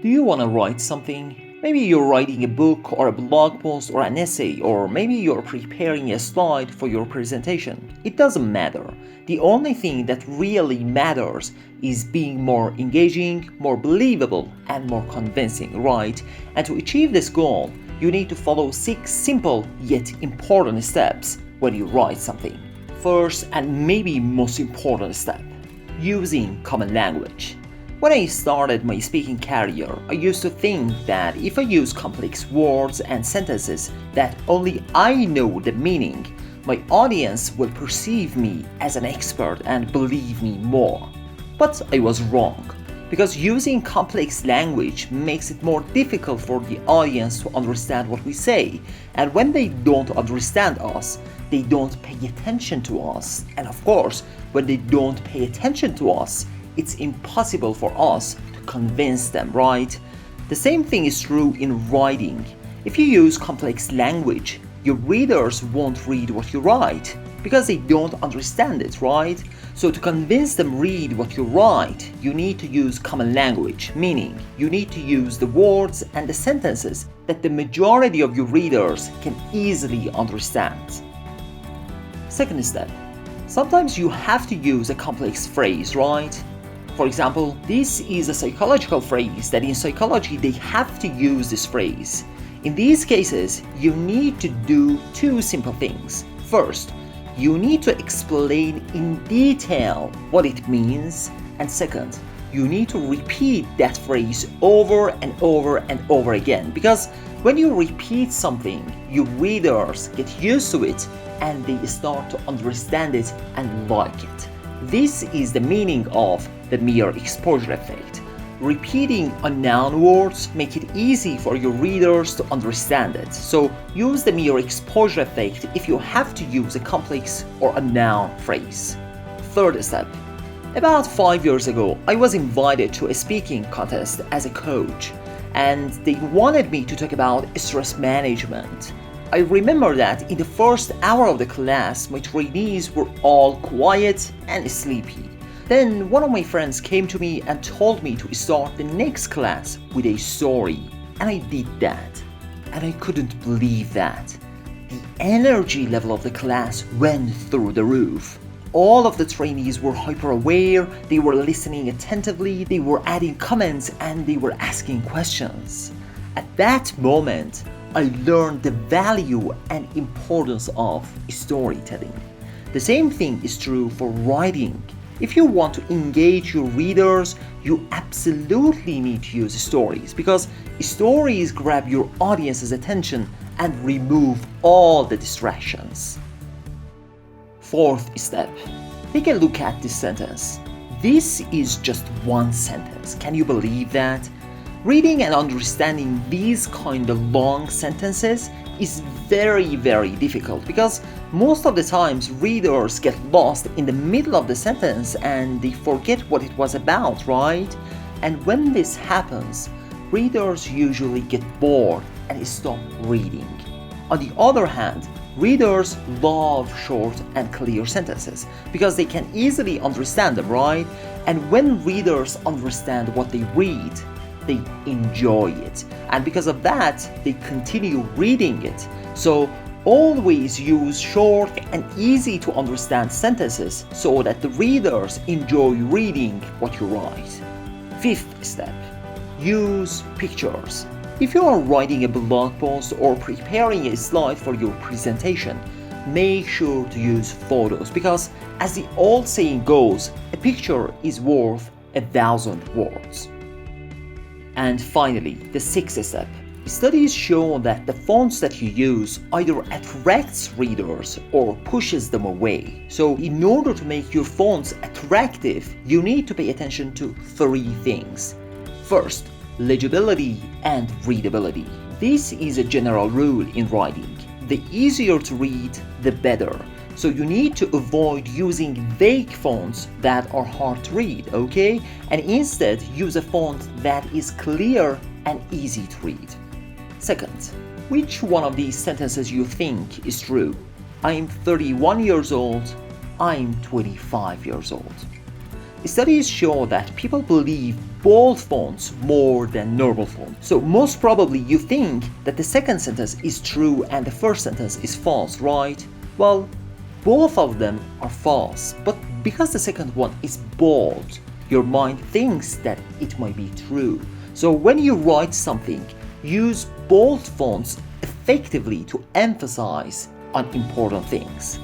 Do you want to write something? Maybe you're writing a book or a blog post or an essay, or maybe you're preparing a slide for your presentation. It doesn't matter. The only thing that really matters is being more engaging, more believable, and more convincing, right? And to achieve this goal, you need to follow 6 simple yet important steps when you write something. First, and maybe most important step, using common language. When I started my speaking career, I used to think that if I use complex words and sentences that only I know the meaning, my audience will perceive me as an expert and believe me more. But I was wrong, because using complex language makes it more difficult for the audience to understand what we say, and when they don't understand us, they don't pay attention to us. And of course, when they don't pay attention to us, it's impossible for us to convince them, right? The same thing is true in writing. If you use complex language, your readers won't read what you write because they don't understand it, right? So to convince them read what you write, you need to use common language, meaning you need to use the words and the sentences that the majority of your readers can easily understand. Second step, sometimes you have to use a complex phrase, right? For example, this is a psychological phrase that in psychology they have to use this phrase. In these cases, you need to do 2 simple things. First, you need to explain in detail what it means, and second, you need to repeat that phrase over and over and over again, because when you repeat something, your readers get used to it and they start to understand it and like it. This is the meaning of the mere exposure effect. Repeating unknown words make it easy for your readers to understand it. So use the mere exposure effect if you have to use a complex or unknown phrase. Third step. About 5 years ago, I was invited to a speaking contest as a coach, and they wanted me to talk about stress management. I remember that in the first hour of the class, my trainees were all quiet and sleepy. Then one of my friends came to me and told me to start the next class with a story. And I did that. And I couldn't believe that. The energy level of the class went through the roof. All of the trainees were hyper-aware, they were listening attentively, they were adding comments, and they were asking questions. At that moment, I learned the value and importance of storytelling. The same thing is true for writing. If you want to engage your readers, you absolutely need to use stories, because stories grab your audience's attention and remove all the distractions. Fourth step. Take a look at this sentence. This is just one sentence. Can you believe that? Reading and understanding these kind of long sentences is very, very difficult, because most of the times readers get lost in the middle of the sentence and they forget what it was about, right? And when this happens, readers usually get bored and stop reading. On the other hand, readers love short and clear sentences because they can easily understand them, right? And when readers understand what they read, they enjoy it, and because of that they continue reading it. So always use short and easy to understand sentences so that the readers enjoy reading what you write. Fifth step. Use pictures. If you are writing a blog post or preparing a slide for your presentation, make sure to use photos, because as the old saying goes, a picture is worth 1,000 words. And finally, the sixth step. Studies show that the fonts that you use either attracts readers or pushes them away. So in order to make your fonts attractive, you need to pay attention to 3 things. First, legibility and readability. This is a general rule in writing. The easier to read, the better. So you need to avoid using vague fonts that are hard to read, okay? And instead use a font that is clear and easy to read. Second, which one of these sentences you think is true? I'm 31 years old, I'm 25 years old. Studies show that people believe bold fonts more than normal fonts. So most probably you think that the second sentence is true and the first sentence is false, right? Well, both of them are false, but because the second one is bold, your mind thinks that it might be true. So when you write something, use bold fonts effectively to emphasize on important things.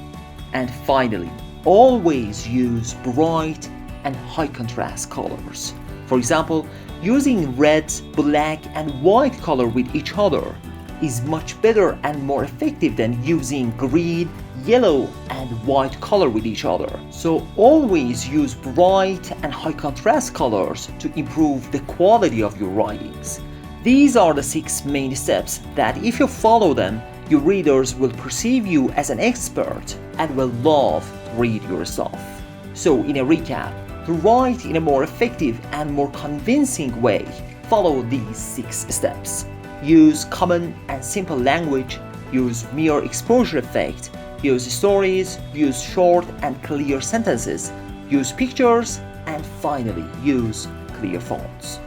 And finally, always use bright and high contrast colors. For example, using red, black, and white color with each other is much better and more effective than using green, yellow, and white color with each other. So always use bright and high contrast colors to improve the quality of your writings. These are the 6 main steps that if you follow them, your readers will perceive you as an expert and will love to read your stuff. So in a recap, to write in a more effective and more convincing way, follow these 6 steps. Use common and simple language, use mere exposure effect, use stories, use short and clear sentences, use pictures, and finally use clear fonts.